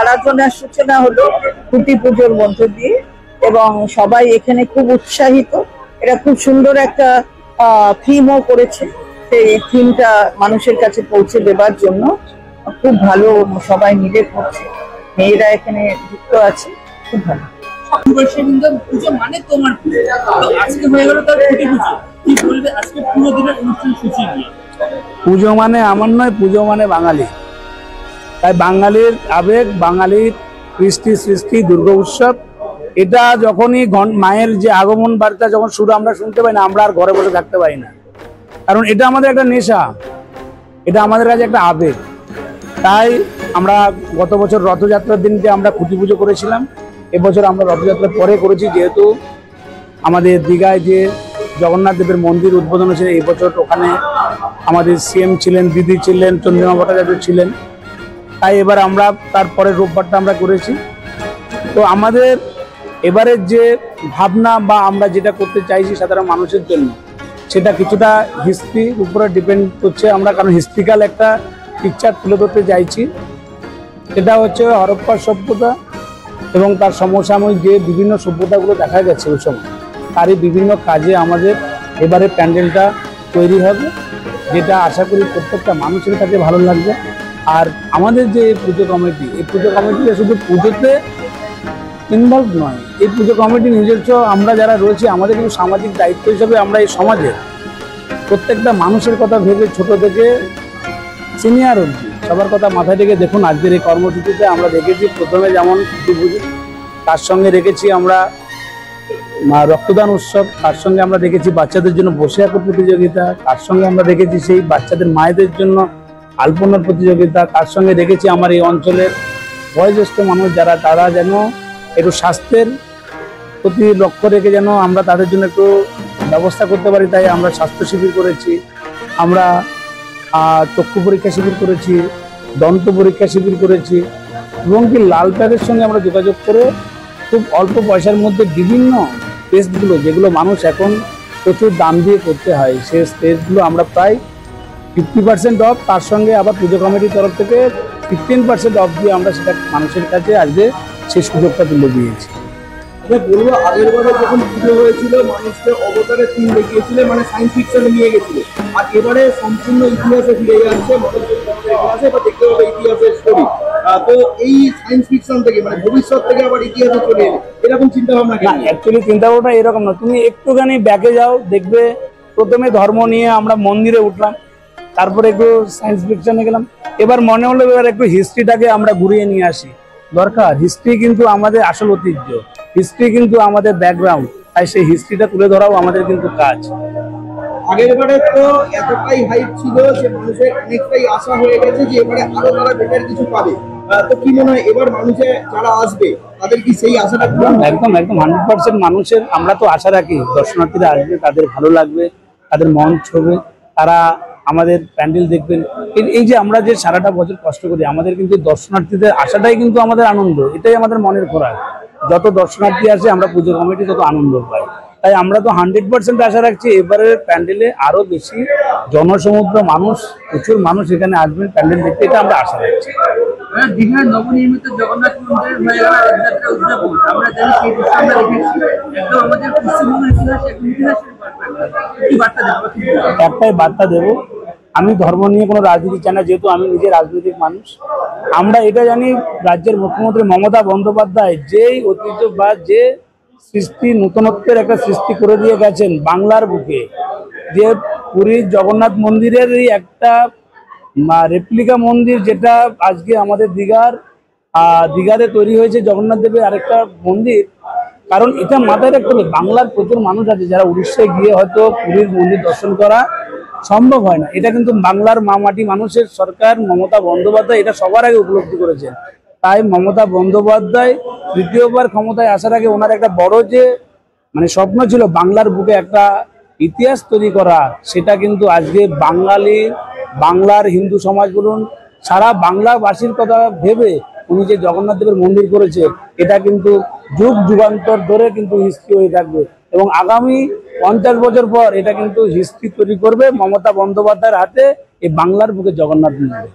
আরাধনার সূচনা হলো খুঁটি পুজোর মধ্য দিয়ে, এবং সবাই এখানে খুব উৎসাহিত। এটা খুব সুন্দর একটা থিমও করেছে, সেই থিমটা মানুষের কাছে পৌঁছে দেবার জন্য খুব ভালো সবাই মিলে করছে। মেয়েরা এখানে যুক্ত আছে, খুব ভালো। পুজো মানে তোমার আজকে হয়ে গেল তার খুঁটি পুজো, কি বলবে আজকে পুরো দিনের অনুষ্ঠান সূচি নিয়ে? পুজো মানে আমার নয়, পুজো মানে বাঙালি। তাই বাঙালির আবেগ, বাঙালির কৃষ্টি সৃষ্টি দুর্গা উৎসব, এটা যখনই মায়ের যে আগমন বার্তা যখন শুরু আমরা শুনতে পাই না, আমরা আর ঘরে বসে থাকতে পারি না, কারণ এটা আমাদের একটা নেশা, এটা আমাদের কাছে একটা আবেগ। তাই আমরা গত বছর রথযাত্রার দিনকে আমরা খুঁটি পুজো করেছিলাম, এবছর আমরা রথযাত্রার পরে করেছি, যেহেতু আমাদের দীঘায় যে জগন্নাথ দেবের মন্দির উদ্বোধন হয়েছে এই বছর, ওখানে আমাদের সিএম ছিলেন, দিদি ছিলেন, চন্দ্রিমা ভট্টাচার্য ছিলেন, তাই এবার আমরা তারপরে রোববারটা আমরা করেছি। তো আমাদের এবারের যে ভাবনা বা আমরা যেটা করতে চাইছি সাধারণ মানুষের জন্য, সেটা কিছুটা হিস্ট্রির উপরে ডিপেন্ড করছে আমরা, কারণ হিস্ট্রিক্যাল একটা পিকচার তুলে ধরতে চাইছি। সেটা হচ্ছে হরপ্পা সভ্যতা এবং তার সমসাময়িক যে বিভিন্ন সভ্যতাগুলো দেখা গেছে ওই সময়, তারই বিভিন্ন কাজে আমাদের এবারে প্যান্ডেলটা তৈরি হবে, যেটা আশা করি প্রত্যেকটা মানুষের কাছে ভালো লাগবে। আর আমাদের যে পুজো কমিটি, এই পুজো কমিটিটা শুধু পুজোতে ইনভলভ নয়, এই পুজো কমিটি নিজস্ব আমরা যারা রয়েছে আমাদের কিন্তু সামাজিক দায়িত্ব হিসাবে আমরা এই সমাজের প্রত্যেকটা মানুষের কথা ভেবে ছোট থেকে সিনিয়র অবধি সবার কথা মাথায় রেখে দেখুন আজকের এই কর্মসূচিতে আমরা দেখেছি প্রথমে যেমন খুঁটি পুজো, তার সঙ্গে রেখেছি আমরা রক্তদান উৎসব, তার সঙ্গে আমরা দেখেছি বাচ্চাদের জন্য বসে আঁকো প্রতিযোগিতা, তার সঙ্গে আমরা দেখেছি সেই বাচ্চাদের মায়েদের জন্য আলপনার প্রতিযোগিতা, তার সঙ্গে দেখেছি আমার এই অঞ্চলের বয়োজ্যেষ্ঠ মানুষ যারা, তারা যেন একটু স্বাস্থ্যের প্রতি লক্ষ্য রেখে যেন আমরা তাদের জন্য একটু ব্যবস্থা করতে পারি, তাই আমরা স্বাস্থ্য শিবির করেছি, আমরা চক্ষু পরীক্ষা শিবির করেছি, দন্ত পরীক্ষা শিবির করেছি, এবং কি লাল প্যাকের সঙ্গে আমরা যোগাযোগ করে খুব অল্প পয়সার মধ্যে বিভিন্ন টেস্টগুলো যেগুলো মানুষ এখন প্রচুর দাম দিয়ে করতে হয়, সেই টেস্টগুলো আমরা প্রায় 50% অফ, তার সঙ্গে আবার পুজো কমিটির তরফ থেকে 15% অফ দিয়ে আমরা সেটা মানুষের কাছে আজকে সেই সুযোগটা তুলে দিয়েছি। বলবো আগের বারে যখন পুজো হয়েছিল মানুষকে অবতারের থিম দেখিয়েছিল, মানে সায়েন্স ফিকশনে নিয়ে গেছিল, আর এবারে সম্পূর্ণ ইতিহাসে ফিরে যাচ্ছে, দেখতে হবে ইতিহাসের স্টোরি। তো এই সায়েন্স ফিকশন থেকে মানে ভবিষ্যৎ থেকে আবার ইতিহাসে চলে এলো, এরকম চিন্তা ভাবনা কেন? অ্যাকচুয়ালি চিন্তা ভাবনা এরকম না, তুমি একটুখানি ব্যাকে যাও, দেখবে প্রথমে ধর্ম নিয়ে আমরা মন্দিরে উঠলাম, তারপরে একটু সায়েন্স ফিকশনে গেলাম, এবার মনে হলো এবার একটু হিস্ট্রিটাকে আমরা ঘুরিয়ে নিয়ে আসি। দরকার, হিস্ট্রি কিন্তু আমাদের আসল ঐতিহ্য, হিস্ট্রি কিন্তু আমাদের ব্যাকগ্রাউন্ড, তাই সেই হিস্ট্রিটা তুলে ধরাও আমাদের কিন্তু কাজ। আগের বারে তো এতটাই হাইপ ছিল যে মানুষের অনেকটাই আশা হয়ে গেছে যে এবারে আরো তারা বেটার কিছু পাবে, তো কি মনে হয় এবার মানুষের যারা আসবে তাদের কি সেই আশাটা? একদম একদম 100% মানুষের আমরা তো আশা রাখি দর্শনার্থীরা আসবে, তাদের ভালো লাগবে, তাদের মন ছবে, তারা আমাদের প্যান্ডেল দেখবেন। এই যে আমরা যে সারাটা বছর কষ্ট করি, আমাদের কিন্তু দর্শনার্থীদের আশাটাই কিন্তু আমাদের আনন্দ, এটাই আমাদের মনের খোরাক। যত দর্শনার্থী আসে আমরা পুজো কমিটি তত আনন্দ পাই, তাই আমরা তো 100% আশা রাখছি এবারের প্যান্ডেলে আরো বেশি জনসমুদ্র মানুষ, প্রচুর মানুষ এখানে আসবেন প্যান্ডেল দেখতে, এটা আমরা আশা রাখছি। দীঘার নবনির্মিত জগন্নাথ মন্দিরের হয়ে গেল রথযাত্রা উদযাপন, আমরা জানি সেই দৃশ্য আমরা দেখেছি, একদম আমাদের পশ্চিমবঙ্গের ইতিহাসে একটাই বার্তা দেবো, আমি ধর্ম নিয়ে কোনো রাজনীতি চাই না, যেহেতু আমি নিজে রাজনৈতিক মানুষ। আমরা এটা জানি রাজ্যের মুখ্যমন্ত্রী মমতা বন্দ্যোপাধ্যায় যেই ঐতিহ্য বা যে সৃষ্টি নতুনত্বের একটা সৃষ্টি করে দিয়ে গেছেন বাংলার বুকে, যে পুরীর জগন্নাথ মন্দিরেরই একটা রেপ্লিকা মন্দির, যেটা আজকে আমাদের দীঘাতে তৈরি হয়েছে জগন্নাথ দেবের আরেকটা মন্দির। কারণ এটা মাথায় রাখতে হবে, বাংলার প্রচুর মানুষ আছে যারা উড়িষ্যায় গিয়ে হয়তো পুরীর মন্দির দর্শন করা সম্ভব হয় না, এটা কিন্তু বাংলার মাটি মানুষের সরকার মমতা বন্দ্যোপাধ্যায় এটা সবার আগে উপলব্ধি করেছেন। তাই মমতা বন্দ্যোপাধ্যায় তৃতীয়বার ক্ষমতায় আসার আগে ওনার একটা বড় যে স্বপ্ন ছিল বাংলার বুকে একটা ইতিহাস তৈরি করা, সেটা কিন্তু আজকে বাংলার হিন্দু সমাজ বলুন, সারা বাংলাবাসীর কথা ভেবে উনি যে জগন্নাথ দেবের মন্দির করেছে, এটা কিন্তু যুগ যুগান্তর ধরে কিন্তু হিস্ট্রি হয়ে থাকবে, এবং আগামী 50 বছর পর এটা কিন্তু হিস্ট্রি তৈরি করবে মমতা বন্দ্যোপাধ্যায়ের হাতে এই বাংলার বুকে জগন্নাথ মন্দির।